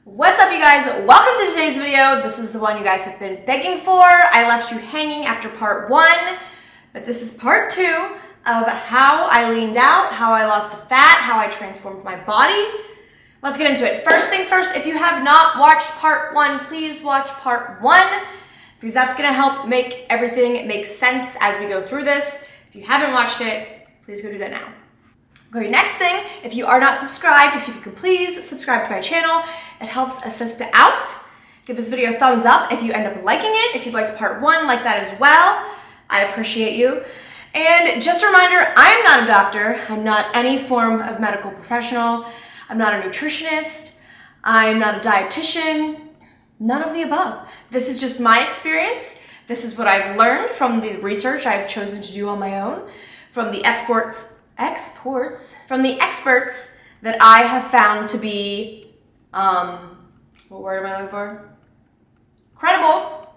What's up, you guys? Welcome to today's video. This is the one you guys have been begging for. I left you hanging after part 1, but this is part 2 of how I leaned out, how I lost the fat, how I transformed my body. Let's get into it. First things first, if you have not watched part 1, please watch part 1 because that's gonna help make everything make sense as we go through this. If you haven't watched it, please go do that now. Okay, next thing, if you are not subscribed, if you could please subscribe to my channel. It helps assist it out. Give this video a thumbs up if you end up liking it. If you liked part 1, like that as well. I appreciate you. And just a reminder, I'm not a doctor. I'm not any form of medical professional. I'm not a nutritionist. I'm not a dietitian. None of the above. This is just my experience. This is what I've learned from the research I've chosen to do on my own, from the experts that I have found to be, what word am I looking for? Credible.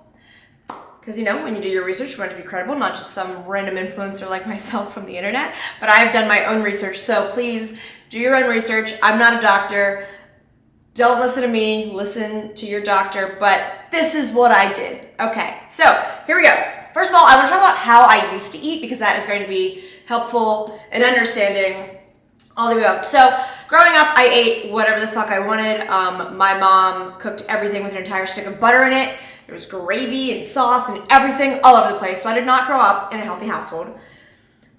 Because you know, when you do your research, you want it to be credible, not just some random influencer like myself from the internet. But I've done my own research, so please do your own research. I'm not a doctor. Don't listen to me, listen to your doctor, but this is what I did. Okay, so here we go. First of all, I want to talk about how I used to eat because that is going to be helpful in understanding all the way up. So growing up, I ate whatever the fuck I wanted. My mom cooked everything with an entire stick of butter in it. There was gravy and sauce and everything all over the place. So I did not grow up in a healthy household.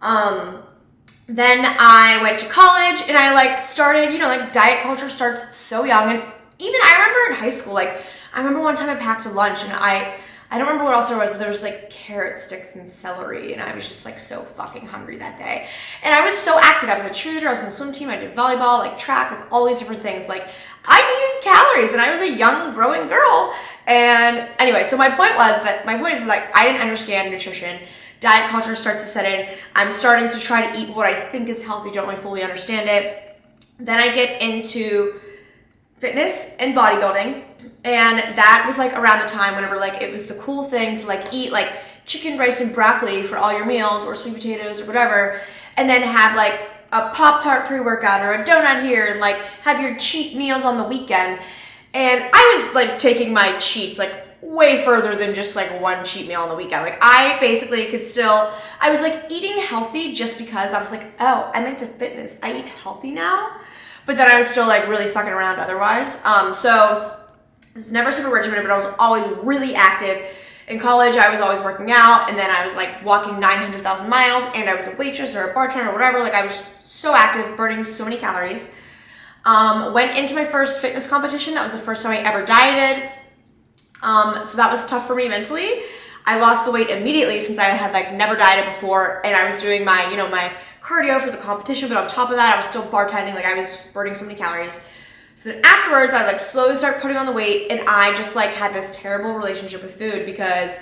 Then I went to college and I started, diet culture starts so young. And even I remember in high school, I remember one time I packed a lunch and I don't remember what else there was, but there was carrot sticks and celery, and I was just so fucking hungry that day. And I was so active. I was a cheerleader, I was on the swim team, I did volleyball, track, all these different things. I needed calories, and I was a young, growing girl. And anyway, so my point is I didn't understand nutrition. Diet culture starts to set in. I'm starting to try to eat what I think is healthy, don't really fully understand it. Then I get into fitness and bodybuilding. And that was around the time whenever it was the cool thing to eat chicken, rice, and broccoli for all your meals, or sweet potatoes or whatever, and then have a Pop-Tart pre-workout or a donut here, and have your cheat meals on the weekend. And I was taking my cheats way further than just one cheat meal on the weekend. I basically I was eating healthy just because I was oh, I'm into fitness, I eat healthy now. But then I was still really fucking around otherwise. So it was never super regimented, but I was always really active. In college, I was always working out, and then I was walking 900,000 miles, and I was a waitress or a bartender or whatever. I was just so active, burning so many calories. Went into my first fitness competition. That was the first time I ever dieted. So that was tough for me mentally. I lost the weight immediately since I had never dieted before, and I was doing my, my cardio for the competition, but on top of that, I was still bartending. I was just burning so many calories. So then afterwards, I slowly started putting on the weight, and I just had this terrible relationship with food because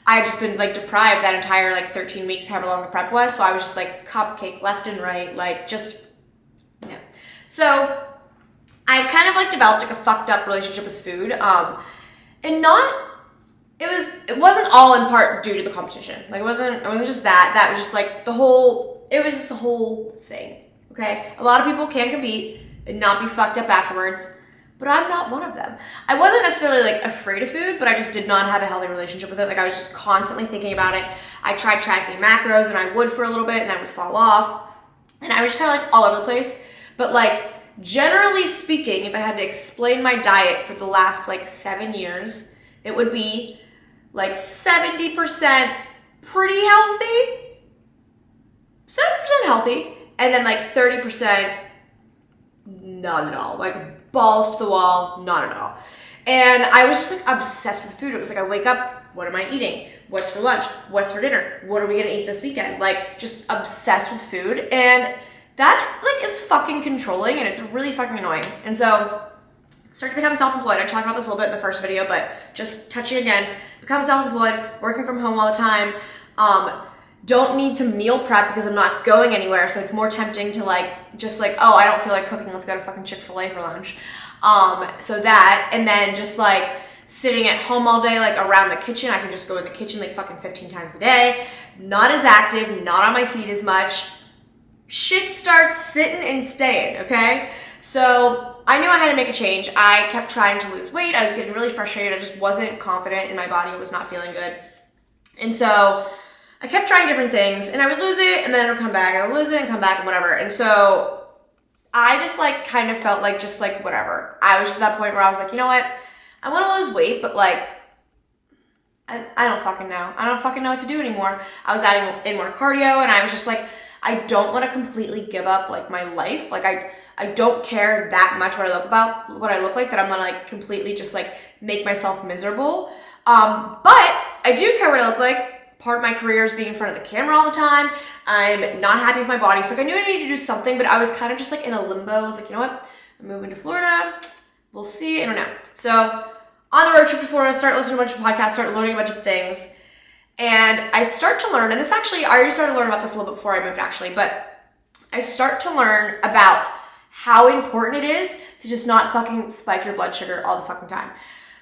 I had just been deprived that entire 13 weeks, however long the prep was. So I was just cupcake left and right, So I kind of developed a fucked up relationship with food, and it wasn't all in part due to the competition. It wasn't just that. That was just it was just the whole thing. Okay, a lot of people can compete and not be fucked up afterwards, but I'm not one of them. I wasn't necessarily afraid of food, but I just did not have a healthy relationship with it. I was just constantly thinking about it. I tried tracking macros, and I would for a little bit, and I would fall off, and I was just kind of all over the place. But generally speaking, if I had to explain my diet for the last 7 years, it would be 70% pretty healthy, 70% healthy, and then 30% not at all, balls to the wall, not at all. And I was just obsessed with food. It was I wake up, what am I eating? What's for lunch? What's for dinner? What are we gonna eat this weekend? Just obsessed with food. And that is fucking controlling, and it's really fucking annoying. And so start to become self-employed. I talked about this a little bit in the first video, but just touching again, become self-employed, working from home all the time. Don't need to meal prep because I'm not going anywhere, so it's more tempting to oh, I don't feel like cooking, let's go to fucking Chick-fil-A for lunch. So that, and then just sitting at home all day, around the kitchen. I can just go in the kitchen fucking 15 times a day. Not as active, not on my feet as much. Shit starts sitting and staying, okay? So I knew I had to make a change. I kept trying to lose weight. I was getting really frustrated. I just wasn't confident in my body. It was not feeling good. And so I kept trying different things, and I would lose it, and then it would come back. I would lose it and come back and whatever. And so I just like kind of felt like just like whatever. I was just at that point where I was like, you know what? I want to lose weight, but like I don't fucking know. I don't fucking know what to do anymore. I was adding in more cardio, and I was just like, I don't want to completely give up like my life. Like I don't care that much what I look like that I'm gonna like completely just like make myself miserable. But I do care what I look like. Part of my career is being in front of the camera all the time. I'm not happy with my body. So like I knew I needed to do something, but I was kind of just like in a limbo. I was like, you know what? I'm moving to Florida. We'll see. I don't know. So on the road trip to Florida, start listening to a bunch of podcasts, start learning a bunch of things. And I start to learn, and this actually, I already started learning about this a little bit before I moved actually, but I start to learn about how important it is to just not fucking spike your blood sugar all the fucking time.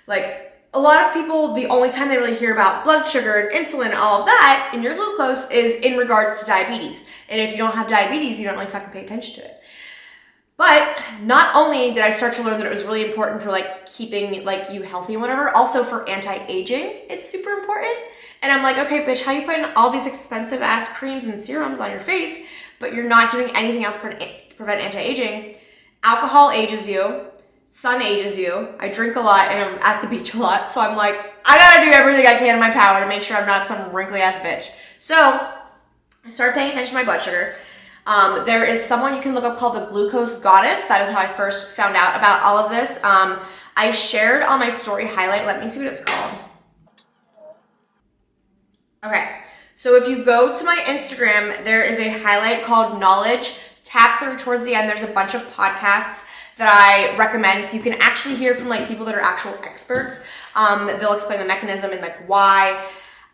Like, a lot of people, the only time they really hear about blood sugar and insulin and all of that and your glucose is in regards to diabetes. And if you don't have diabetes, you don't really fucking pay attention to it. But not only did I start to learn that it was really important for like keeping like you healthy and whatever, also for anti-aging, it's super important. And I'm like, okay, bitch, how you putting all these expensive ass creams and serums on your face, but you're not doing anything else to prevent anti-aging? Alcohol ages you. Sun ages you. I drink a lot and I'm at the beach a lot. So I'm like, I gotta do everything I can in my power to make sure I'm not some wrinkly ass bitch. So I started paying attention to my blood sugar. There is someone you can look up called the Glucose Goddess. That is how I first found out about all of this. I shared on my story highlight. Let me see what it's called. Okay. So if you go to my Instagram, there is a highlight called Knowledge. Tap through towards the end. There's a bunch of podcasts that I recommend. You can actually hear from like people that are actual experts. They'll explain the mechanism and like why.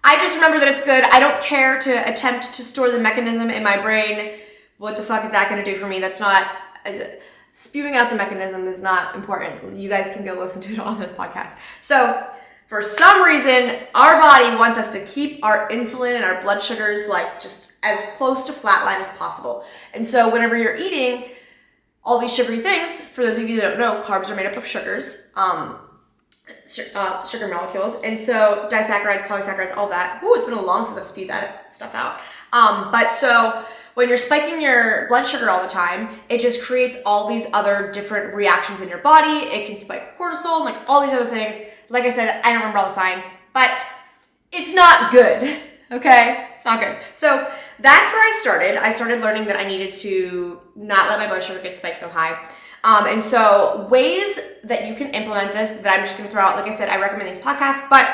I just remember that it's good. I don't care to attempt to store the mechanism in my brain. What the fuck is that going to do for me? That's not, spewing out the mechanism is not important. You guys can go listen to it on this podcast. So for some reason, our body wants us to keep our insulin and our blood sugars like just as close to flatline as possible. And so whenever you're eating all these sugary things, for those of you that don't know, carbs are made up of sugars, sugar molecules, and so disaccharides, polysaccharides, all that. Ooh, it's been a long since I've spewed that stuff out. But so when you're spiking your blood sugar all the time, it just creates all these other different reactions in your body. It can spike cortisol, and like all these other things. Like I said, I don't remember all the science, but it's not good. Okay, it's not good. So that's where I started. I started learning that I needed to not let my blood sugar get spiked so high. And so ways that you can implement this that I'm just going to throw out, like I said, I recommend these podcasts, but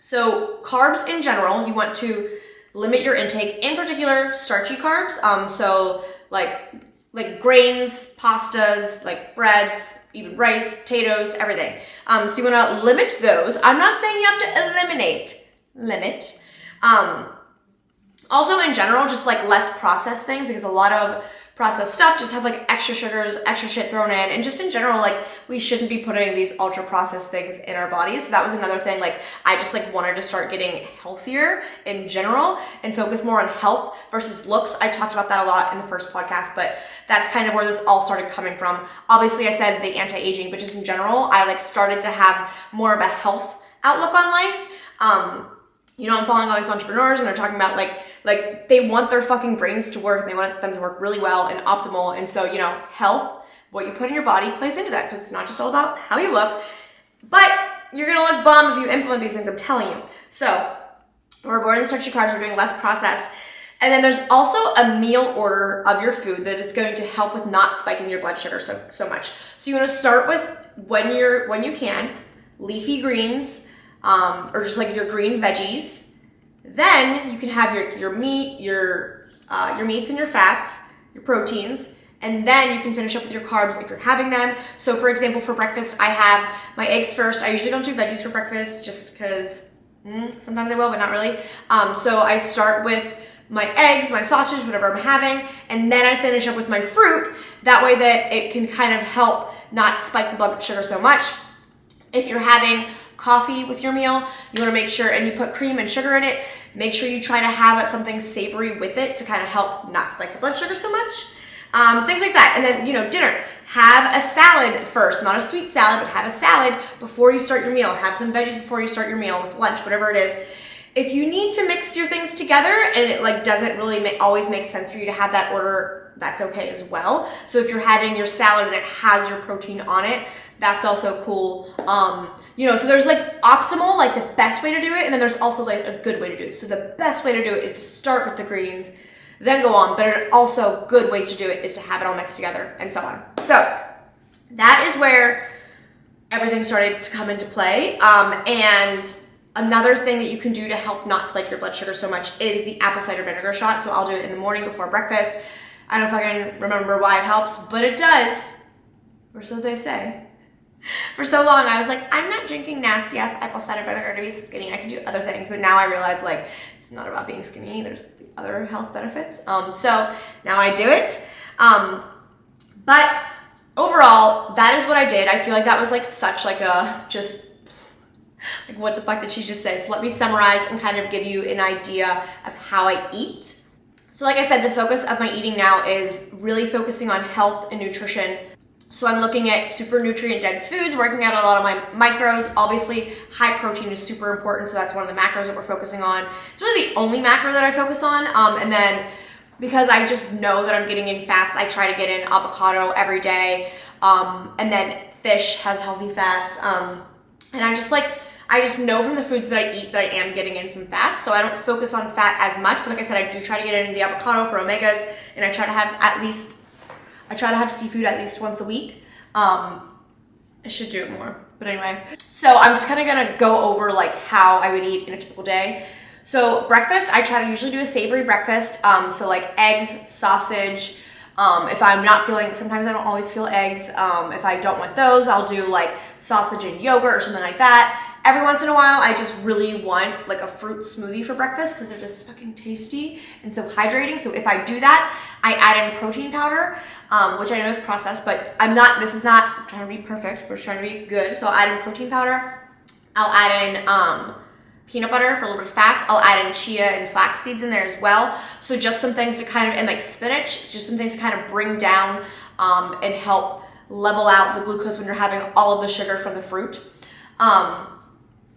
so carbs in general, you want to limit your intake, in particular starchy carbs. So like grains, pastas, like breads, even rice, potatoes, everything. So you want to limit those. I'm not saying you have to eliminate. Limit. Also in general, just like less processed things, because a lot of processed stuff just have like extra sugars, extra shit thrown in, and just in general, like we shouldn't be putting these ultra processed things in our bodies. So that was another thing. Like I just like wanted to start getting healthier in general and focus more on health versus looks. I talked about that a lot in the first podcast, but that's kind of where this all started coming from. Obviously I said the anti-aging, but just in general, I like started to have more of a health outlook on life. You know, I'm following all these entrepreneurs and they're talking about like they want their fucking brains to work and they want them to work really well and optimal. And so, you know, health, what you put in your body plays into that. So it's not just all about how you look, but you're going to look bomb if you implement these things, I'm telling you. So we're avoiding starchy carbs, we're doing less processed. And then there's also a meal order of your food that is going to help with not spiking your blood sugar so much. So you want to start with when you can, leafy greens, or just like your green veggies. Then you can have your meat, your meats and your fats, your proteins, and then you can finish up with your carbs if you're having them. So for example, for breakfast, I have my eggs first. I usually don't do veggies for breakfast just because sometimes I will, but not really. So I start with my eggs, my sausage, whatever I'm having, and then I finish up with my fruit. That way that it can kind of help not spike the blood sugar so much. If you're having coffee with your meal, you want to make sure, and you put cream and sugar in it, make sure you try to have something savory with it to kind of help not spike the blood sugar so much. things like that. And then, dinner. Have a salad first, not a sweet salad, but have a salad before you start your meal. Have some veggies before you start your meal with lunch, whatever it is. If you need to mix your things together and it doesn't really always make sense for you to have that order, that's okay as well. So if you're having your salad and it has your protein on it, that's also cool. So there's optimal, the best way to do it, and then there's also a good way to do it. So the best way to do it is to start with the greens, then go on, but an also good way to do it is to have it all mixed together and so on. So that is where everything started to come into play. And another thing that you can do to help not spike your blood sugar so much is the apple cider vinegar shot. So I'll do it in the morning before breakfast. I don't know if I can remember why it helps, but it does, or so they say. For so long, I was like, I'm not drinking nasty ass apple cider vinegar to be skinny. I can do other things. But now I realize it's not about being skinny. There's other health benefits. So now I do it. But overall, that is what I did. I feel like that was such a just what the fuck did she just say? So let me summarize and kind of give you an idea of how I eat. So like I said, the focus of my eating now is really focusing on health and nutrition. So I'm looking at super nutrient dense foods, working out a lot of my macros. Obviously, high protein is super important, so that's one of the macros that we're focusing on. It's really the only macro that I focus on. And then because I just know that I'm getting in fats, I try to get in avocado every day. And then fish has healthy fats. And I just know from the foods that I eat that I am getting in some fats. So I don't focus on fat as much. But like I said, I do try to get in the avocado for omegas, and I try to have seafood at least once a week. I should do it more, but anyway. So I'm just kind of gonna go over how I would eat in a typical day. So breakfast, I try to usually do a savory breakfast. So eggs, sausage. If I'm not feeling, sometimes I don't always feel eggs. If I don't want those, I'll do sausage and yogurt or something like that. Every once in a while, I just really want a fruit smoothie for breakfast because they're just fucking tasty and so hydrating. So if I do that, I add in protein powder, which I know is processed, but I'm trying to be perfect, we're trying to be good. So I'll add in protein powder. I'll add in peanut butter for a little bit of fats. I'll add in chia and flax seeds in there as well. So just some things to and spinach, it's just some things to kind of bring down and help level out the glucose when you're having all of the sugar from the fruit.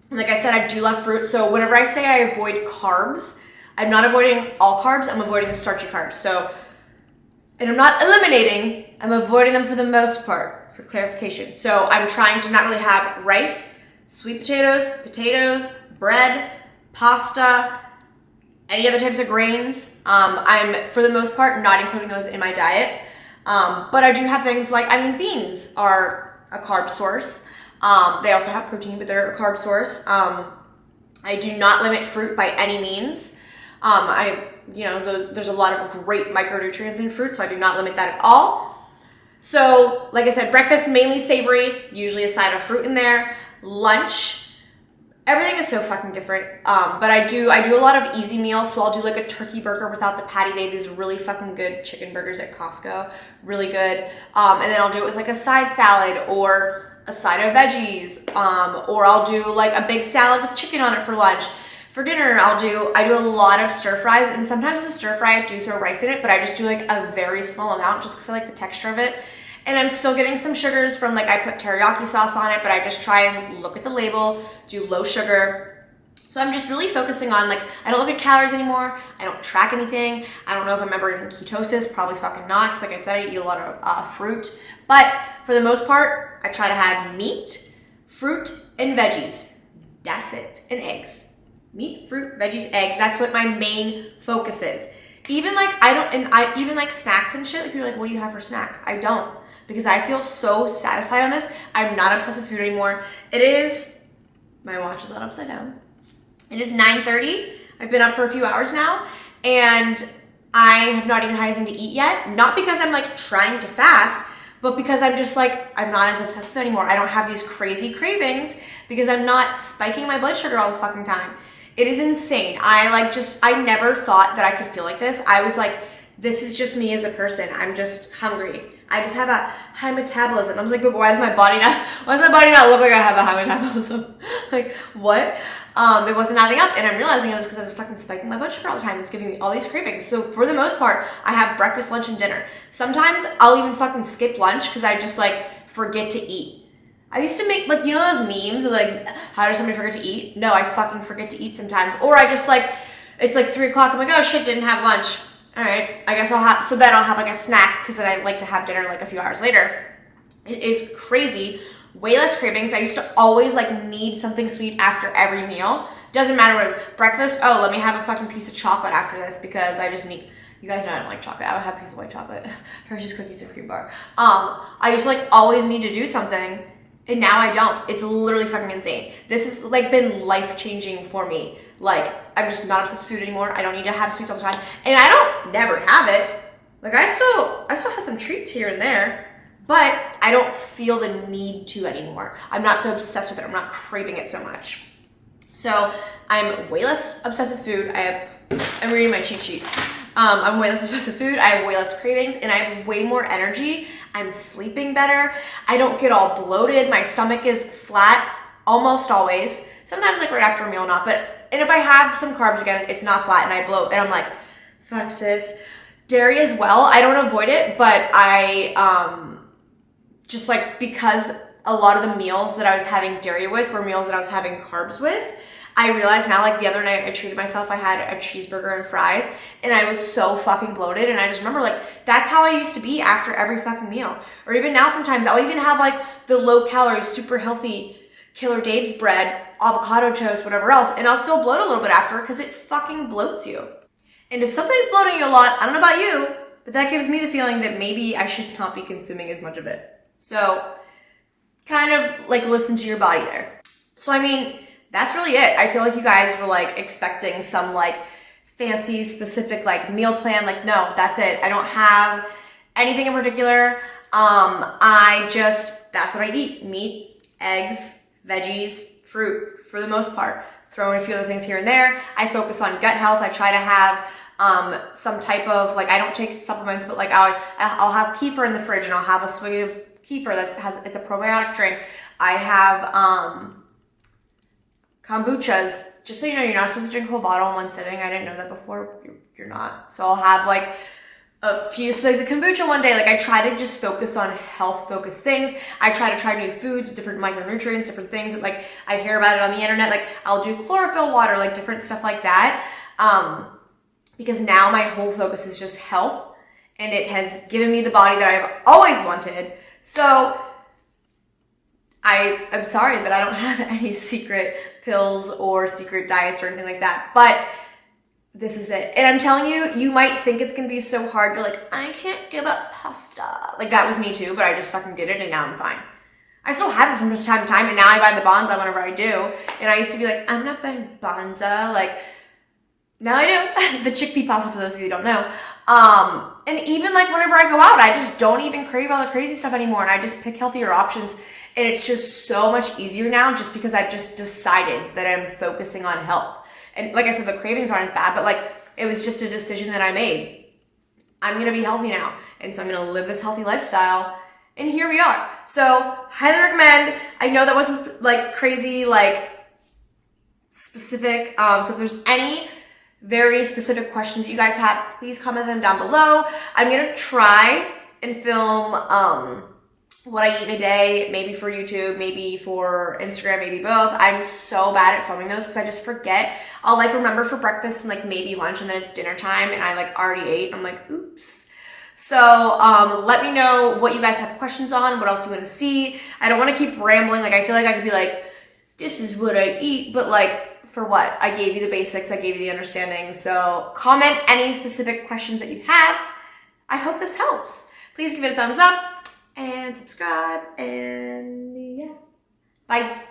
Like I said, I do love fruit. So whenever I say I avoid carbs, I'm not avoiding all carbs, I'm avoiding the starchy carbs. And I'm not eliminating, I'm avoiding them for the most part, for clarification. So I'm trying to not really have rice, sweet potatoes, bread, pasta, any other types of grains. I'm, for the most part, not including those in my diet. But I do have things beans are a carb source. They also have protein, but they're a carb source. I do not limit fruit by any means. There's a lot of great micronutrients in fruit, so I do not limit that at all. So, like I said, breakfast, mainly savory, usually a side of fruit in there. Lunch, everything is so fucking different. But I do a lot of easy meals, so I'll do a turkey burger without the patty. They have these really fucking good chicken burgers at Costco, really good. And then I'll do it with a side salad or a side of veggies, or I'll do a big salad with chicken on it for lunch. For dinner, I do a lot of stir fries, and sometimes with a stir fry, I do throw rice in it, but I just do a very small amount just because I like the texture of it. And I'm still getting some sugars from I put teriyaki sauce on it, but I just try and look at the label, do low sugar. So I'm just really focusing on I don't look at calories anymore. I don't track anything. I don't know if I'm ever in ketosis, probably fucking not, because like I said, I eat a lot of fruit. But for the most part, I try to have meat, fruit, and veggies. That's it. And eggs. Meat, fruit, veggies, eggs. That's what my main focus is. Even even snacks and shit, people are what do you have for snacks? I don't. Because I feel so satisfied on this. I'm not obsessed with food anymore. My watch is not upside down. It is 9:30. I've been up for a few hours now, and I have not even had anything to eat yet. Not because I'm trying to fast, but because I'm just I'm not as obsessed with it anymore. I don't have these crazy cravings because I'm not spiking my blood sugar all the fucking time. It is insane. I never thought that I could feel like this. I was this is just me as a person. I'm just hungry. I just have a high metabolism. I was like, but why does my body not look like I have a high metabolism? Like, what? It wasn't adding up, and I'm realizing it was because I was fucking spiking my blood sugar all the time. It's giving me all these cravings. So for the most part, I have breakfast, lunch, and dinner. Sometimes I'll even fucking skip lunch because I just like forget to eat. I used to make, like, you know those memes of like, how does somebody forget to eat? No, I fucking forget to eat sometimes. Or I just like, it's like 3 o'clock, I'm like, oh shit, didn't have lunch. All right, I guess I'll have like a snack because then I like to have dinner like a few hours later. It is crazy. Way less cravings. I used to always like need something sweet after every meal. Doesn't matter what it is. Breakfast, oh, let me have a fucking piece of chocolate after this because I just need, you guys know I don't like chocolate. I would have a piece of white chocolate. Hershey's cookies or cream bar. I used to like always need to do something, and now I don't. It's literally fucking insane. This has like been life-changing for me. Like, I'm just not obsessed with food anymore. I don't need to have sweets all the time. And I don't never have it. Like, I still have some treats here and there, but I don't feel the need to anymore. I'm not so obsessed with it. I'm not craving it so much. So I'm way less obsessed with food. I'm reading my cheat sheet. I'm way less obsessed with food. I have way less cravings, and I have way more energy. I'm sleeping better. I don't get all bloated. My stomach is flat almost always. Sometimes like right after a meal, not, but, and if I have some carbs again, it's not flat and I bloat and I'm like, fuck sis. Dairy as well. I don't avoid it, but I, just like, because a lot of the meals that I was having dairy with were meals that I was having carbs with, I realized now, like the other night I treated myself, I had a cheeseburger and fries and I was so fucking bloated, and I just remember like, that's how I used to be after every fucking meal. Or even now sometimes I'll even have like the low calorie, super healthy Killer Dave's bread, avocado toast, whatever else, and I'll still bloat a little bit after because it fucking bloats you. And if something's bloating you a lot, I don't know about you, but that gives me the feeling that maybe I should not be consuming as much of it. So kind of like listen to your body there. So I mean, that's really it. I feel like you guys were like expecting some like fancy specific like meal plan. Like, no, that's it. I don't have anything in particular. That's what I eat. Meat, eggs, veggies, fruit for the most part. Throw in a few other things here and there. I focus on gut health. I try to have some type of, like, I don't take supplements, but like I'll have kefir in the fridge and I'll have a swig of kefir it's a probiotic drink. I have kombuchas. Just so you know, you're not supposed to drink a whole bottle in one sitting. I didn't know that before. You're not. So I'll have like a few swigs of kombucha one day. Like, I try to just focus on health-focused things. I try to try new foods with different micronutrients, different things that like I hear about it on the internet. Like, I'll do chlorophyll water, like different stuff like that. Because now my whole focus is just health, and it has given me the body that I've always wanted. So I'm sorry that I don't have any secret pills or secret diets or anything like that, but this is it. And I'm telling you, you might think it's gonna be so hard. You're like, I can't give up pasta. Like, that was me too, but I just fucking did it and now I'm fine. I still have it from time to time, and now I buy the Bonza whenever I do. And I used to be like, I'm not buying Bonza. Like, now I do. The chickpea pasta, for those of you who don't know. And even like whenever I go out, I just don't even crave all the crazy stuff anymore, and I just pick healthier options. And it's just so much easier now just because I've just decided that I'm focusing on health. And like I said, the cravings aren't as bad, but like, it was just a decision that I made. I'm gonna be healthy now, and so I'm gonna live this healthy lifestyle, and here we are. So, highly recommend. I know that wasn't like crazy, like specific. So if there's any very specific questions that you guys have, please comment them down below. I'm gonna try and film what I eat in a day, maybe for YouTube, maybe for Instagram, maybe both. I'm so bad at filming those because I just forget. I'll like remember for breakfast and like maybe lunch, and then it's dinner time and I like already ate. I'm like, oops. So let me know what you guys have questions on, what else you want to see. I don't want to keep rambling. Like, I feel like I could be like, this is what I eat, but like, for what? I gave you the basics, I gave you the understanding. So comment any specific questions that you have. I hope this helps. Please give it a thumbs up and subscribe, and yeah, bye.